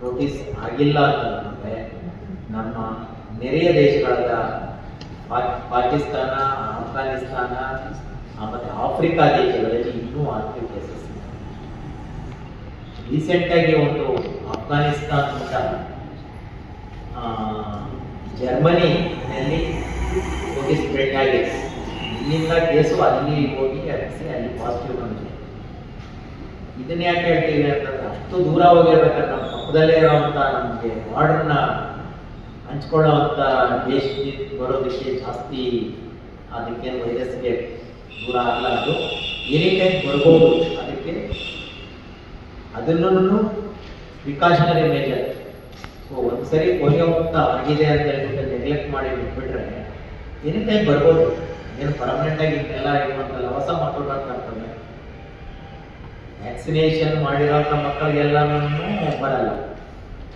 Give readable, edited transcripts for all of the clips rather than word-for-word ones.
Notice ಆಗಿಲ್ಲ ಅಂತಂದರೆ ನಮ್ಮ ನೆರೆಯ ದೇಶಗಳಾದ ಪಾಕಿಸ್ತಾನ, ಅಫ್ಘಾನಿಸ್ತಾನ ಮತ್ತು ಆಫ್ರಿಕಾ ದೇಶಗಳಲ್ಲಿ ಇನ್ನೂ ಆಕ್ಟಿವ್ ಕೇಸಸ್. ರೀಸೆಂಟಾಗಿ ಒಂದು ಅಫ್ಘಾನಿಸ್ತಾನದಿಂದ ಜರ್ಮನಿಯಲ್ಲಿ ಹೋಗಿ ಸ್ಪ್ರೆಡ್ ಆಗಿದೆ. ಇಲ್ಲಿಂದ ಕೇಸು ಅಲ್ಲಿ ಹೋಗಿ ಹರಿಸಿ ಅಲ್ಲಿ ಪಾಸಿಟಿವ್ ಬಂದಿದೆ. ಇದನ್ನ ಯಾಕೆ ಹೇಳ್ತೀವಿ ಅಂತಂದ್ರೆ, ಅಷ್ಟು ದೂರ ಹೋಗಿರ್ಬೇಕಾದ್ರೆ ನಮ್ಮ ಪಕ್ಕದಲ್ಲೇ ಇರೋವಂಥ ನಮಗೆ ಬಾರ್ಡ್ರನ್ನ ಹಂಚ್ಕೊಳ್ಳೋವಂಥ ದೇಶದಿಂದ ಬರೋದಕ್ಕೆ ಜಾಸ್ತಿ ಅದಕ್ಕೆ ವೈರಸ್ಗೆ ದೂರ ಆಗಲಾರ್ದು ಎನಿ ಟೈಮ್ ಬರ್ಬೋದು. ಅದಕ್ಕೆ ಅದನ್ನು ಪ್ರಿಕಾಷನರಿ ಮೇಜರ್. ಸೊ ಒಂದು ಸರಿ ಪೋಲಿಯೋ ಮುಕ್ತ ಆಗಿದೆ ಅಂತ ಹೇಳ್ಬಿಟ್ಟು ನೆಗ್ಲೆಕ್ಟ್ ಮಾಡಿ ಬಿಟ್ಬಿಟ್ರೆ ಎನಿ ಟೈಮ್ ಬರ್ಬೋದು. ಏನು ಪರ್ಮನೆಂಟಾಗಿ ಇದನ್ನೆಲ್ಲ ಇರುವಂತಲ್ಲ, ಹೊಸ ಮಕ್ಕಳು ಬರ್ತಾರೆ. ವ್ಯಾಕ್ಸಿನೇಷನ್ ಮಾಡಿರೋಂಥ ಮಕ್ಕಳಿಗೆಲ್ಲನೂ ಬರಲ್ಲ,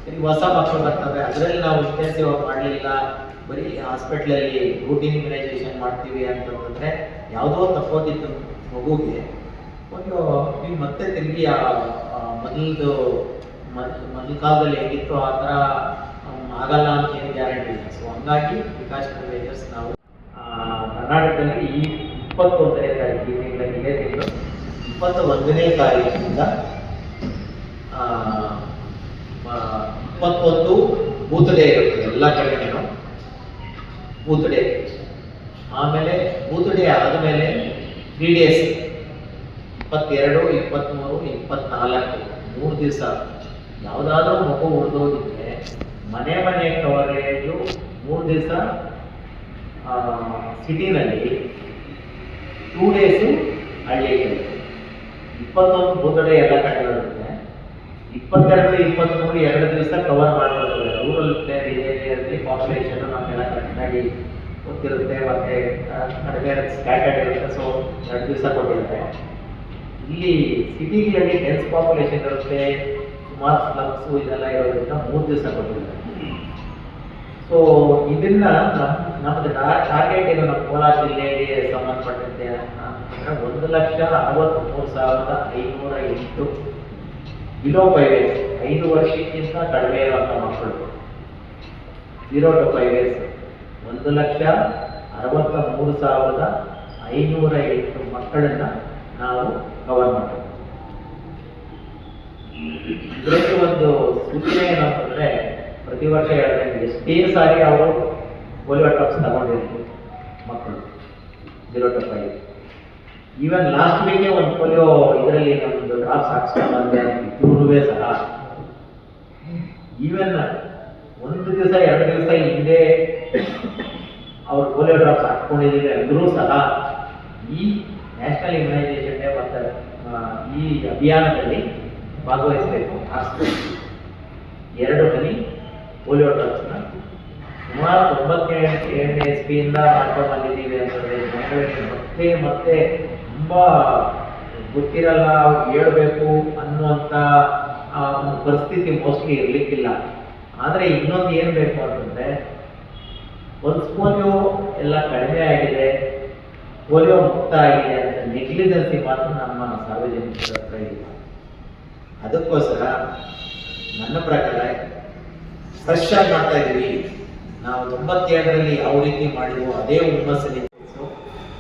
ಸರಿ ಹೊಸ ಮಕ್ಕಳು ಬರ್ತವೆ. ಅದರಲ್ಲಿ ನಾವು ಇಂಟೆನ್ಸಿವ್ ಮಾಡಲಿಲ್ಲ, ಬರೀ ಹಾಸ್ಪಿಟ್ಲಲ್ಲಿ ರೂಟೀನ್ ಇಮ್ಯುನೈಸೇಷನ್ ಮಾಡ್ತೀವಿ ಅಂತಂದರೆ ಯಾವುದೋ ತಪ್ಪೋದಿತ್ತು ಮಗುಗೆ ಪೋಲಿಯೋ ನೀವು ಮತ್ತೆ ತಿರುಗಿ ಮೊದಲ ಕಾಲದಲ್ಲಿ ಹೇಗಿತ್ತು ಆ ಥರ ಆಗಲ್ಲ ಅಂತ ಏನು ಗ್ಯಾರಂಟಿ ಇಲ್ಲ. ಸೊ ಹಂಗಾಗಿ ಪ್ರಿಕಾಷನರಿ ಮೆಜರ್ಸ್ ನಾವು ಕರ್ನಾಟಕದಲ್ಲಿ ಈ 21ನೇ ತಾರೀಕು ಇದೇ ತಿಂಗಳು 21ನೇ ತಾರೀಕಿನಿಂದ 21 ಬೂತ್ ಡೇ ಇರುತ್ತೆ ಎಲ್ಲ ಕಡೆಗೂ ಬೂತ್ ಡೇ. ಆಮೇಲೆ ಬೂತ್ ಡೇ ಆದಮೇಲೆ 3 ಡೇಸ್ 22, 23, 24 3 ದಿವಸ ಯಾವುದಾದ್ರೂ ಮಗು ಉಳಿದೋಗಿದ್ರೆ ಮನೆ ಕವರೇಜು 3 ದಿವಸ ಸಿಟಿನಲ್ಲಿ, 2 ಡೇಸು ಹಳ್ಳಿಯಲ್ಲಿ. 21 ಬೂತ್ ಡೇ ಎಲ್ಲ ಕಡೆ ಇರುತ್ತೆ. 22, 23 2 ದಿವಸ ಕವರ್ ಮಾಡಿರ್ತದೆ. ರೂರಲ್ ಏರಿಯಾದಲ್ಲಿ ಪಾಪ್ಯುಲೇಷನ್ ನಮಗೆಲ್ಲ ಕರೆಕ್ಟಾಗಿ ಗೊತ್ತಿರುತ್ತೆ, ಮತ್ತು ಕಡಿಮೆ ಸ್ಕ್ಯಾಟರ್ಡ್ ಇರುತ್ತೆ. ಸೊ 2 ದಿವಸ ಕೊಟ್ಟಿರುತ್ತೆ. ಇಲ್ಲಿ ಸಿಟಿಗಳಲ್ಲಿ ಡೆನ್ಸ್ ಪಾಪ್ಯುಲೇಷನ್ ಇರುತ್ತೆ, ಸುಮಾರು ಸ್ಲಮ್ಸು ಇದೆಲ್ಲ ಇರೋದ್ರಿಂದ 3 ದಿವಸ ಕೊಟ್ಟಿದ್ದಾರೆ. ಸೊ ಇದನ್ನ ನಮ್ಮದು ಟಾರ್ಗೆಟ್ ಏನು ನಮ್ಮ ಕೋಲಾರ ಜಿಲ್ಲೆಗೆ ಸಂಬಂಧಪಟ್ಟಂತೆ ಅಂದರೆ 1,63,508 ಬಿಲೋ 5 ಇಯರ್ಸ್ 5 ವರ್ಷಕ್ಕಿಂತ ಕಡಿಮೆ ಇರುವಂಥ ಮಕ್ಕಳು 0 to 5 ಇಯರ್ಸ್ 1,63,508 ಮಕ್ಕಳನ್ನ ನಾವು ಕವರ್ ಮಾಡ್ತೀವಿ. ಇದರಲ್ಲಿ ಒಂದು ಸೂಚನೆ ಏನಂತಂದರೆ, ಪ್ರತಿ ವರ್ಷ ಹೇಳಿದ್ರೆ ಎಷ್ಟೇ ಸಾರಿ ಅವರು ಪೋಲಿಯೋ ಡ್ರಾಪ್ಸ್ ತಗೊಂಡಿರ್ತೀವಿ ಮಕ್ಕಳು 0 to 5. ಈವನ್ ಲಾಸ್ಟ್ ವೀಕೆ ಒಂದು ಪೋಲಿಯೋ ಇದರಲ್ಲಿ ನಮ್ಮದು ಡ್ರಾಪ್ಸ್ ಹಾಕ್ಸ್ಕೊಂಡು ಬಂದೆ ಇವ್ರೂ ಸಹ. ಈವನ್ 1 ದಿವಸ 2 ದಿವಸ ಹಿಂದೆ ಅವ್ರು ಪೋಲಿಯೋ ಡ್ರಾಪ್ಸ್ ಹಾಕ್ಕೊಂಡಿದ್ದೀವಿ ಅಂದರೂ ಸಹ ಈ ನ್ಯಾಷನಲ್ ಇಮ್ಯುನೈಸೇಷನ್ ಡೇ ಮತ್ತು ಈ ಅಭಿಯಾನದಲ್ಲಿ ಭಾಗವಹಿಸಬೇಕು. 2 ಹನಿ ಪೋಲಿಯೋ ಡ್ರಾಪ್ಸ್ನ ಸುಮಾರು 97 SP ಮಾಡ್ಕೊಂಡು ಬಂದಿದ್ದೀವಿ ಅಂತಂದರೆ ಜನಗಳಿಗೆ ಮತ್ತೆ ತುಂಬ ಗೊತ್ತಿರಲ್ಲ, ಅವ್ರಿಗೆ ಹೇಳ್ಬೇಕು ಅನ್ನುವಂಥ ಒಂದು ಪರಿಸ್ಥಿತಿ ಮೋಸ್ಟ್ಲಿ ಇರಲಿಕ್ಕಿಲ್ಲ. ಆದರೆ ಇನ್ನೊಂದು ಏನು ಬೇಕು ಅಂತಂದರೆ, ಒಂದು ಪೋಲಿಯೋ ಎಲ್ಲ ಕಡಿಮೆ ಆಗಿದೆ, ಪೋಲಿಯೋ ಮುಕ್ತ ಆಗಿದೆ ಅಂತ ನೆಗ್ಲಿಜೆನ್ಸಿ ಮಾತ್ರ ನಮ್ಮ ಸಾರ್ವಜನಿಕರ ಹತ್ರ ಇಲ್ಲ. ಅದಕ್ಕೋಸ್ಕರ ನನ್ನ ಪ್ರಕಾರ ಫ್ರೆಶ್ ಆಗಿ ಮಾಡ್ತಾ ಇದ್ದೀವಿ ನಾವು. 97ರಲ್ಲಿ ಯಾವ ರೀತಿ ಮಾಡಿದ್ವು ಅದೇ ಹುಮ್ಮಸ್ಸಲ್ಲಿ.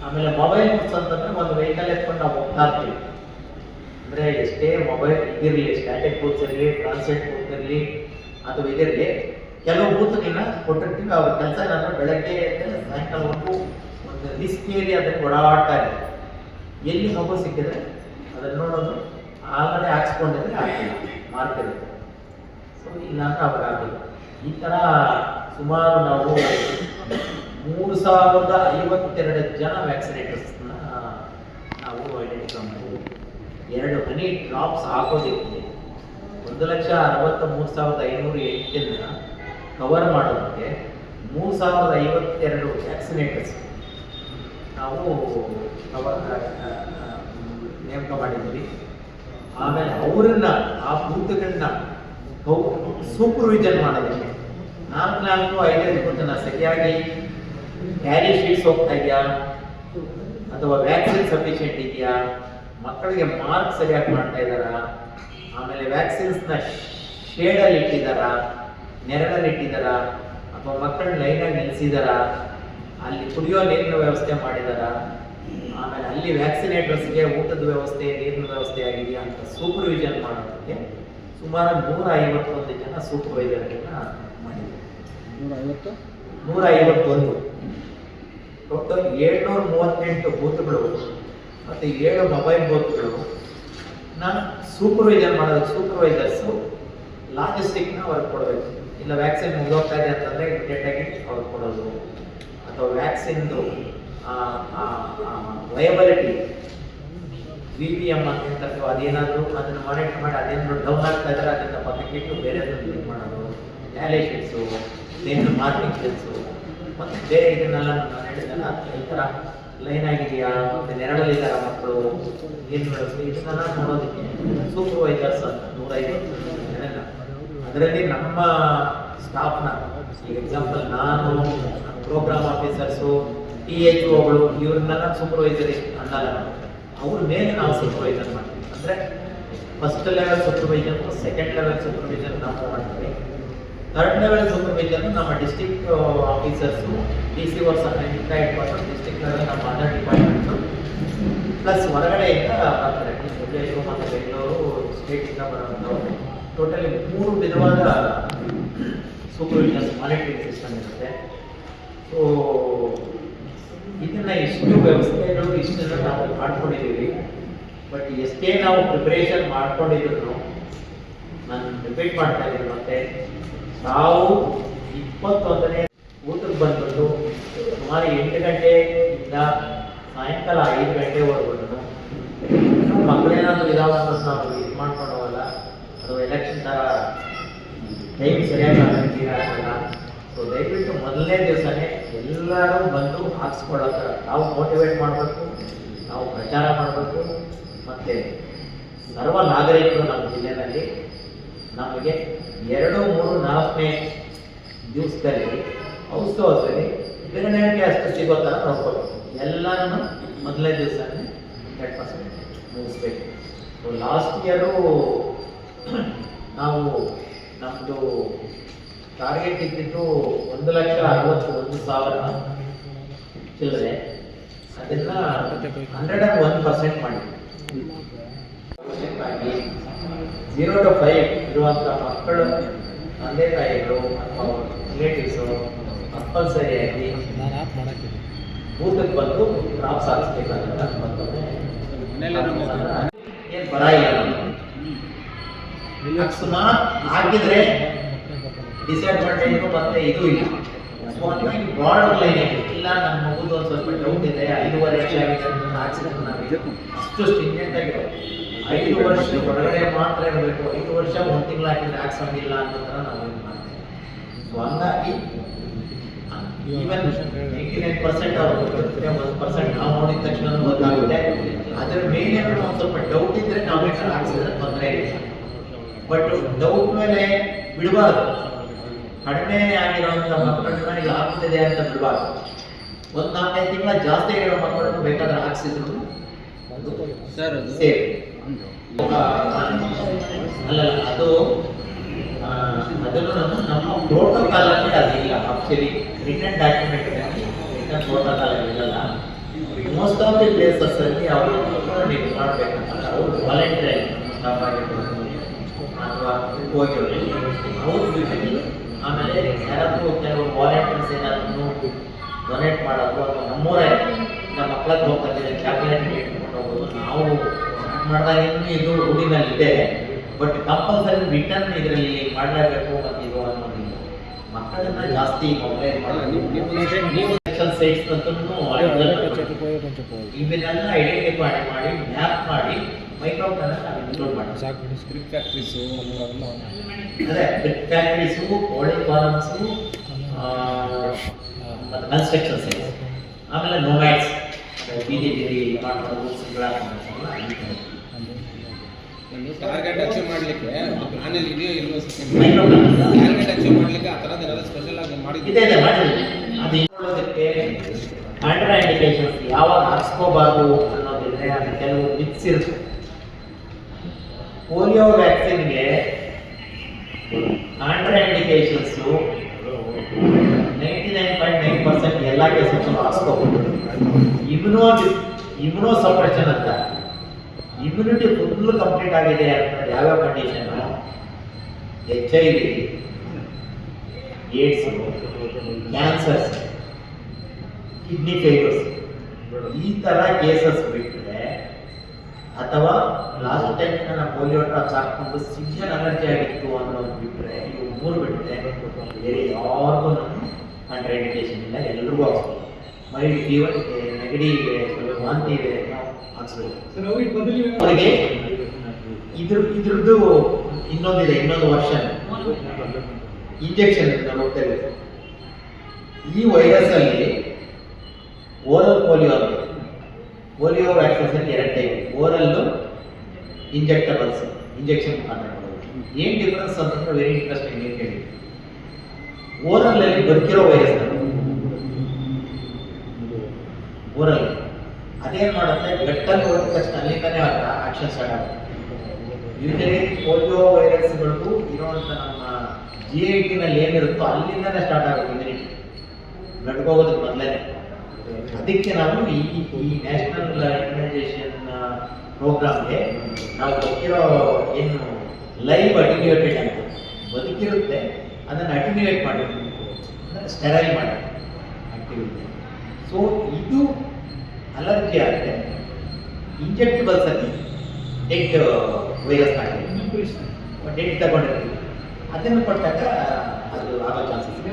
ಆಮೇಲೆ ಮೊಬೈಲ್ ಬುಕ್ಸ್ ಅಂತಂದರೆ ಒಂದು ವೆಹಿಕಲ್ ಎತ್ಕೊಂಡು ನಾವು ಹೋಗ್ತಾ ಇರ್ತೀವಿ. ಅಂದರೆ ಎಷ್ಟೇ ಮೊಬೈಲ್ ಇದಿರಲಿ, ಸ್ಟ್ಯಾಟಿಕ್ ಬೂತ್ಸ್ ಇರಲಿ, ಟ್ರಾನ್ಸಿಟ್ ಬೂತ್ ಇರಲಿ ಅಥವಾ ಇದಿರಲಿ, ಕೆಲವು ಬೂತ್ಗಳನ್ನ ಕೊಟ್ಟಿರ್ತೀವಿ. ಅವ್ರ ಕೆಲಸ ಏನಾದರೂ ಬೆಳಗ್ಗೆ ಸಾಯಂಕಾಲವರೆಗೂ ಒಂದು ರಿಸ್ಕ್ ಏರಿಯಾದಲ್ಲಿ ಓಡಾಡ್ತಾರೆ. ಎಲ್ಲಿ ಮಗು ಸಿಕ್ಕಿದ್ರೆ ಅದನ್ನು ನೋಡೋದು, ಆಲ್ರೆಡಿ ಹಾಕ್ಸ್ಕೊಂಡಿದ್ರೆ ಆಗ್ತಿಲ್ಲ, ಮಾರ್ಕಿರುತ್ತೆ. ಸೊ ಇಲ್ಲ ಅಂತ ಅವ್ರಿಗೆ ಆಗಿಲ್ಲ. ಈ ಥರ ಸುಮಾರು ನಾವು 3,052 ಜನ ವ್ಯಾಕ್ಸಿನೇಟರ್ಸ್ನ ನಾವು ಐಡೆಂಟಿಫೈ ಮಾಡಿದ್ವಿ. 2 ಹನಿ ಡ್ರಾಪ್ಸ್ ಹಾಕೋದಕ್ಕೆ 1,63,508 ಕವರ್ ಮಾಡೋದಕ್ಕೆ 3,052 ವ್ಯಾಕ್ಸಿನೇಟರ್ಸ್ ನಾವು ನೇಮಕ ಮಾಡಿದ್ವಿ. ಆಮೇಲೆ ಅವರನ್ನ ಆ ಬೂತ್ಗಳನ್ನ ಸೂಪರ್ವಿಷನ್ ಮಾಡೋದಕ್ಕೆ 4-5 ಗೊತ್ತನ ಸರಿಯಾಗಿ ಕ್ಯಾರಿ ಶೀಟ್ಸ್ ಹೋಗ್ತಾ ಇದೆಯಾ ಅಥವಾ ವ್ಯಾಕ್ಸಿನ್ ಸಫಿಷಿಯೆಂಟ್ ಇದೆಯಾ, ಮಕ್ಕಳಿಗೆ ಮಾರ್ಕ್ ಸರಿಯಾಗಿ ಮಾಡ್ತಾ ಇದ್ದಾರಾ, ಆಮೇಲೆ ವ್ಯಾಕ್ಸಿನ್ಸ್ನ ಶೇಡಲ್ಲಿ ಇಟ್ಟಿದ್ದಾರಾ, ನೆರಳಲ್ಲಿ ಇಟ್ಟಿದ್ದಾರಾ, ಅಥವಾ ಮಕ್ಕಳನ್ನ ಲೈನಾಗಿ ನಿಲ್ಲಿಸಿದಾರಾ, ಅಲ್ಲಿ ಕುಡಿಯೋ ನೀರಿನ ವ್ಯವಸ್ಥೆ ಮಾಡಿದಾರಾ, ಆಮೇಲೆ ಅಲ್ಲಿ ವ್ಯಾಕ್ಸಿನೇಟರ್ಸ್ಗೆ ಊಟದ ವ್ಯವಸ್ಥೆ, ನೀರಿನ ವ್ಯವಸ್ಥೆ ಆಗಿದೆಯಾ ಅಂತ ಸೂಪರ್ವಿಷನ್ ಮಾಡೋದಕ್ಕೆ ಸುಮಾರು 151 ಜನ ಸೂಪರ್ವೈಸರ್ಗಳನ್ನ ಮಾಡಿದ್ದಾರೆ. 151 ಟೋಟಲ್ 738 ಬೂತ್ಗಳು ಮತ್ತು 7 ಮೊಬೈಲ್ ಬೂತ್ಗಳು ನಾನು ಸೂಪರ್ವೈಸರ್ ಮಾಡೋದಕ್ಕೆ ಸೂಪರ್ವೈಸರ್ಸು ಲಾಜಿಸ್ಟಿಕ್ನ ಅವ್ರಿಗೆ ಕೊಡಬೇಕು. ಇಲ್ಲ ವ್ಯಾಕ್ಸಿನ್ ಮುಗಿದೋಗ್ತಾ ಇದೆ ಅಂತಂದರೆ ಇಮಿಡಿಯೇಟಾಗಿ ಅವ್ರಿಗೆ ಕೊಡೋದು, ಅಥವಾ ವ್ಯಾಕ್ಸಿನ್ದು ವಯಬಲಿಟಿ VPM ಅಂತ ಹೇಳ್ತಾರೆ, ಅದೇನಾದರೂ ಅದನ್ನು ಮಾನಿಟರ್ ಮಾಡಿ ಅದೇನಾದರೂ ಡೌನ್ ಆಗ್ತಾ ಇದ್ದಾರೆ ಅದನ್ನು ಪಕ್ಕಕ್ಕಿಟ್ಟು ಬೇರೆ ಇದು ಮಾಡೋದು, ಟ್ಯಾಲೇಷನ್ಸು, ನೇನು ಮಾರ್ಕಿಂಗ್ ಕೆಲಸು, ಮತ್ತು ಬೇರೆ ಇದನ್ನೆಲ್ಲ ನಾನು ಹೇಳಿದ್ದೆಲ್ಲ ಈ ಥರ ಲೈನ್ ಆಗಿದೆಯಾ, ಮತ್ತು ನೆರಳಲ್ಲಿದ್ದಾರ ಮಕ್ಕಳು, ಏನು ವ್ಯವಸ್ಥೆ, ಇದನ್ನೆಲ್ಲ ನೋಡೋದಕ್ಕೆ ಸೂಪರ್ವೈಸರ್ಸ್ ಅಂತ 150 ಜನ. ಅದರಲ್ಲಿ ನಮ್ಮ ಸ್ಟಾಫ್ನ, ಈಗ ಎಕ್ಸಾಂಪಲ್ ನಾನು, ಪ್ರೋಗ್ರಾಮ್ ಆಫೀಸರ್ಸು, THOಗಳು ಇವ್ರನ್ನೆಲ್ಲ ಸೂಪರ್ವೈಸರ್ ಅನ್ನಲ್ಲ, ಅವ್ರ ಮೇಲೆ ನಾವು ಸೂಪರ್ವೈಸರ್ ಮಾಡ್ತೀವಿ. ಅಂದರೆ first level supervisor, second level supervisor ನಾವು ಮಾಡ್ತೀವಿ. ಥರ್ಡ್ ಲೆವೆಲ್ ಸೂಪರ್ವೈಸರ್ ನಮ್ಮ ಡಿಸ್ಟ್ರಿಕ್ಟ್ ಆಫೀಸರ್ಸು, DC ವರ್ಸ್ ಇಟ್ಕೊಂಡು ಡಿಸ್ಟ್ರಿಕ್ಟ್ ಲೆವೆಲ್ ನಮ್ಮ ಅದರ್ ಡಿಪಾರ್ಟ್ಮೆಂಟ್ಸು, ಪ್ಲಸ್ ಹೊರಗಡೆಯಿಂದ ಬರ್ತಾರೆ, ಬೆಂಗಳೂರು ಮತ್ತು ಬೆಂಗಳೂರು ಸ್ಟೇಟಿಂದ ಬರೋಂಥವ್ರು. ಟೋಟಲಿ 3 ವಿಧವಾದ ಸೂಪರ್ವಿಷನ್ ಮಾನಿಟರಿಂಗ್ ಸಿಸ್ಟಮ್ ಇರುತ್ತೆ. ಸೊ ಇದನ್ನು ಇಷ್ಟು ವ್ಯವಸ್ಥೆಗಳು ಇಷ್ಟನ್ನು ನಾವು ಮಾಡ್ಕೊಂಡಿದ್ದೀವಿ. ಬಟ್ ಎಷ್ಟೇ ನಾವು ಪ್ರಿಪರೇಷನ್ ಮಾಡ್ಕೊಂಡಿದ್ರು, ನಾನು ರಿಪೀಟ್ ಮಾಡ್ತಾ ಇದ್ದೀನಿ, ಮತ್ತೆ ನಾವು 21ನೇ ಊಟಕ್ಕೆ ಬಂದ್ಬಿಟ್ಟು ಸುಮಾರು 8 ಗಂಟೆಯಿಂದ ಸಾಯಂಕಾಲ 5 ಗಂಟೆವರೆಗೂ ಮಕ್ಕಳೇನಾದರೂ ಇದಾವ ಅಂತ ನಾವು ಇದು ಮಾಡ್ಕೊಂಡು ಹೋಗಲ್ಲ. ಅದು ಎಲೆಕ್ಷನ್ ಥರ ಟೈಮ್ ಸರಿಯಾಗಿ ಆಗಲ್ಲ. ಸೊ ದಯವಿಟ್ಟು ಮೊದಲನೇ ದಿವಸನೇ ಎಲ್ಲರೂ ಬಂದು ಹಾಕ್ಸ್ಕೊಳ್ಳೋಕೆ ನಾವು ಮೋಟಿವೇಟ್ ಮಾಡಬೇಕು, ನಾವು ಪ್ರಚಾರ ಮಾಡಬೇಕು. ಮತ್ತು ಸರ್ವ ನಾಗರಿಕರು ನಮ್ಮ ಜಿಲ್ಲೆಯಲ್ಲಿ ನಮಗೆ 2, 3, 4ನೇ ದಿವಸದಲ್ಲಿ ಔಷಧಿ ಬೆರಳಿಗೆ ಅಷ್ಟು ಸಿಗೋ ಥರ ನೋಡ್ಕೋಬೇಕು. ಎಲ್ಲರೂ ಮೊದಲನೇ ದಿವಸನೇ 100% ಮುಗಿಸ್ಬೇಕು. ಸೊ ಲಾಸ್ಟ್ ಇಯರು ನಾವು ನಮ್ಮದು ಟಾರ್ಗೆಟ್ ಇದ್ದಿದ್ದು 1,61,000 ಚಿಲ್ಲರೆ, ಅದನ್ನು 101% ಮಾಡಿದ್ವಿ. 0 to 5 ಇರುವಂಥ ಮಕ್ಕಳು, ತಂದೆ ತಾಯಿಗಳು ಅಥವಾ ರಿಲೇಟಿವ್ಸು ಕಂಪಲ್ಸರಿಯಾಗಿ ಬೂತಕ್ಕೆ ಬಂದು ಡ್ರಾಪ್ಸ್ ಹಾಕಿಸ್ಬೇಕಾದ್ರೆ ಏನು ಬರ ಇಲ್ಲ. ಅಕಸ್ಮಾತ್ ಹಾಕಿದ್ರೆ ಡಿಸ್ಅಡ್ವಾಂಟೇಜು ಮತ್ತು ಇದು ಇಲ್ಲ. ಸೊ ಹಂಗಾಗಿ ಬಾರ್ಡರ್ ಲೈನ್ ಇಲ್ಲ, ನಮ್ಮ ಮಗುದು ಒಂದು ಸ್ವಲ್ಪ ಡೌಟ್ ಇದೆ, 5.5 ವರ್ಷ ಆಗಿದೆ ಅಂತ ಹಾಕ್ಸಿದ್ರೆ ನಾವೀಗ ಅಷ್ಟು ಸ್ಟಿಂಜೆಂಟ್ ಆಗಿರೋ 5 ವರ್ಷ ಹೊರಗಡೆ ಮಾತ್ರ ಇರಬೇಕು. 5 ವರ್ಷ 1 ತಿಂಗಳು ಹಾಕಿದ್ರೆ ಹಾಕ್ಸಂಗಿಲ್ಲ ಅನ್ನೋ ಥರ ನಾವು ಇದು ಮಾಡ್ತೀವಿ. ಸೊ ಹಂಗಾಗಿ ಈವನ್ 89% ಅವ್ರು ಗೊತ್ತಿರುತ್ತೆ, 1% ನಾವು ನೋಡಿದ ತಕ್ಷಣ ಗೊತ್ತಾಗುತ್ತೆ. ಅದರ ಮೇಲೆ ಒಂದು ಸ್ವಲ್ಪ ಡೌಟ್ ಇದ್ದರೆ ನಾವು ಹಾಕ್ಸಿದ್ರೆ ತೊಂದರೆ ಇಲ್ಲ. ಬಟ್ ಡೌಟ್ ಮೇಲೆ ಬಿಡಬಾರ್ದು. ಕಡಿಮೆ ಆಗಿರೋಂಥ ಮಕ್ಕಳನ್ನ ಈಗ ಆಗ್ತಿದೆ ಅಂತ ಬಿಡಬಾರ್ದು. 1-4 ತಿಂಗಳ ಜಾಸ್ತಿ ಆಗಿರೋ ಮಕ್ಕಳನ್ನು ಬೇಕಾದ್ರೆ ಹಾಕ್ಸಿದ್ರು ಸೇಫ್ ಅಲ್ಲ. ಅದನ್ನು ನಮ್ಮ ಪ್ರೋಟೋಕಾಲ್ ಅಲ್ಲಿ ಅದಿಲ್ಲ. Actually return document return protocol ಇರಲ್ಲ. ಮೋಸ್ಟ್ ಆಫ್ ದಿ ಪ್ಲೇಸಸ್ ಅಲ್ಲಿ ಅವರು ನೀವು ಮಾಡಬೇಕಂತಂದ್ರೆ ಅವರು ವಾಲಂಟಿಯರ್ ಸ್ಟಾಫ್ ಆಗಿರ್ಬೋದು ಅಥವಾ ಹೋಗಿರೋದು ಅವ್ರು ಯೂಶಲಿ. ಆಮೇಲೆ ಯಾರಾದರೂ ಕೆಲವು ವಾಲಂಟಿಯರ್ಸ್ ಏನಾದರೂ ಡೊನೇಟ್ ಮಾಡೋದು ಅಥವಾ ನಮ್ಮೂರೇ ನಮ್ಮ ಮಕ್ಕಳದ್ದು ಹೋಗ್ತಾರೆ ಚಾಕ್ಲೇಟ್ ಇಟ್ಕೊಂಡು ಹೋಗೋದು ನಾವು ಮಾಡಿದಾಗೇನು ಇದು ರೂಢಿನಲ್ಲಿದೆ. ಬಟ್ ಕಂಪಲ್ಸರಿ ರಿಟರ್ನ್ ಇದರಲ್ಲಿ ಮಾಡಲೇಬೇಕು ಮತ್ತು ಇದು ಅನ್ನೋದಿಲ್ಲ. ಮಕ್ಕಳನ್ನ ಜಾಸ್ತಿ ಮೊಬೈಲ್ ಮಾಡೋದು ಸೈಟ್ಸ್ ಅಂತೂ ಇವನ್ನೆಲ್ಲ ಐಡೆಂಟಿಫೈ ಮಾಡಿ ಮ್ಯಾಪ್ ಮಾಡಿ ಮೈಕ್ರೋಫೋನ್ ನಾವು ಇನ್ಕ್ಲೂಡ್ ಮಾಡಿ ಬ್ರಿಕ್ ಫ್ಯಾಕ್ಟ್ರೀಸು, ಅದೇ ಬ್ರಿಕ್ ಫ್ಯಾಕ್ಟ್ರೀಸು, ಕೋಳಿ ಫಾರಮ್ಸು ಮತ್ತು ಕನ್ಸ್ಟ್ರಕ್ಷನ್ ಸೈಟ್ಸ್, ಆಮೇಲೆ ನೋಮ್ಯಾಡ್ಸ್ ಬೀದಿ ಮಾಡೋದು ಟಾರ್ಗೆಟ್ ಅಚೀವ್ ಮಾಡಲಿಕ್ಕೆ ಪ್ಲಾನಲ್ಲಿ ಇದೆಯೋ ಇಲ್ವೋ ಟಾರ್ಗೆಟ್ ಅಚೀವ್ ಮಾಡಲಿಕ್ಕೆ ಆ ಥರದ್ದು ಏನಾದರೂ ಸ್ಪೆಷಲ್ ಆಗಿ ಮಾಡಿದ್ದೆ ಮಾಡಿದ್ವಿ. ಅದು ಇಟ್ಕೊಳ್ಳೋದಕ್ಕೆ ಕಾಂಟ್ರಾ ಇಂಡಿಕೇಶನ್ಸ್ ಯಾವಾಗ ಹಾಕ್ಸ್ಕೋಬಾರ್ದು ಅನ್ನೋದಿದ್ರೆ ಅದು ಕೆಲವು ಮಿಕ್ಸ್ ಇರುತ್ತೆ. ಪೋಲಿಯೋ ವ್ಯಾಕ್ಸಿನ್ಗೆ 99% ಎಲ್ಲ ಕೇಸಸ್ ಹಾಕ್ಸ್ಕೋಬಹುದು. ಇಮ್ಯುನೋ ಸಪ್ರೆಷನ್ ಅಂತ ಇಮ್ಯುನಿಟಿ ಫುಲ್ ಕಂಪ್ಲೀಟ್ ಆಗಿದೆ ಅಂತ ಯಾವ್ಯಾವ condition, HIV, AIDS, cancers, kidney failures, ಈ ಥರ ಕೇಸಸ್ ಬಿಟ್ಟರೆ, ಅಥವಾ ಲಾಸ್ಟ್ ಟೈಮ್ ನನ್ನ ಪೋಲಿಯೋ ಡ್ರಾಪ್ಸ್ ಹಾಕ್ಕೊಂಡು ಸಿವಿಯರ್ ಅಲರ್ಜಿ ಆಗಿತ್ತು ಅನ್ನೋದು ಬಿಟ್ಟರೆ, ಇವು ಮೂರು ಬಿಟ್ಟರೆ ಬೇರೆ ಯಾರಿಗೂ ಕಾಂಟ್ರಾ ಇಂಡಿಕೇಶನ್ ಇಲ್ಲ. ಎಲ್ರಿಗೂ ಹಾಕ್ಸ್ಬೋದು. ಮೈಲ್ಡ್ ಫೀವರ್ ಇದೆ, ನೆಗಡಿ ಇದೆ, ವಾಂತಿ ಇದೆ, ಹಾಕ್ಸ್ಬೋದು. ಅವರಿಗೆ ಇದ್ರದ್ದು ಇನ್ನೊಂದಿದೆ, ಇನ್ನೊಂದು ವರ್ಷನ್ ಇಂಜೆಕ್ಷನ್ ಹೋಗ್ತೇವೆ. ಈ ವೈರಸ್ ಅಲ್ಲಿ ಓರಲ್ ಪೋಲಿಯೋ ವ್ಯಾಕ್ಸಿನ್ಸ್ ಅಲ್ಲಿ 2 ಟೈಪ್, ಓರಲ್ಲು, ಇಂಜೆಕ್ಟಬಲ್ಸ್, ಇಂಜೆಕ್ಷನ್ ಮುಖಾಂತರ ಮಾಡೋದು. ಏನು ಡಿಫ್ರೆನ್ಸ್ ಅಂತಂದ್ರೆ ವೆರಿ ಇಂಟ್ರೆಸ್ಟಿಂಗ್. ಏನು ಕೇಳಿ, ಓರಲ್ ಅಲ್ಲಿ ಬದುಕಿರೋ ವೈರಸ್, ಓರಲ್ ಅದೇನು ಮಾಡುತ್ತೆ, ಗಟ್ಟಲ್ಲಿ ಹೋದ ತಕ್ಷಣ ಅಲ್ಲಿಂದನೇ ಆಕ್ಷನ್ ಸ್ಟಾರ್ಟ್ ಆಗುತ್ತೆ. ಯೂಶಲಿ ಪೋಲಿಯೋ ವೈರಸ್ಗಳಿಗೂ ಇರುವಂಥ ನಮ್ಮ GIT-ನಲ್ಲಿ ಏನಿರುತ್ತೋ ಅಲ್ಲಿಂದನೇ ಸ್ಟಾರ್ಟ್ ಆಗುತ್ತೆ ಇಮ್ಯುನಿಟಿ, ಬ್ಲಡ್ಗೆ ಹೋಗೋದಕ್ಕೆ ಮೊದಲೇ. ಅದಕ್ಕೆ ನಾವು ಈ ನ್ಯಾಷನಲ್ ಇಮ್ಯುನೈಸೇಷನ್ ಪ್ರೋಗ್ರಾಮ್ಗೆ ನಾವು ಬದುಕಿರೋ ಏನು ಲೈವ್ ಅಟಿನ್ಯೂಯೇಟೆಡ್ ಅಂತ ಬದುಕಿರುತ್ತೆ ಅದನ್ನು ಅಟಿನ್ಯೂಯೇಟ್ ಮಾಡಿರ್ತೀವಿ, ಅಂದರೆ ಸ್ಟೆರೈಲ್ ಮಾಡಿ ಆಕ್ಟಿವಿಟಿ. ಸೊ ಇದು ಅಲರ್ಜಿ ಆದರೆ ಇಂಜೆಕ್ಟಬಲ್ಸಲ್ಲಿ ಡೆಡ್ ವೈರಸ್ ಆಗಿದೆ, ಡೆಡ್ ತಗೊಂಡಿರ್ತೀವಿ, ಅದನ್ನು ಕೊಟ್ಟಾಗ ಅದು ಆಗೋ ಚಾನ್ಸಸ್ ಇದೆ.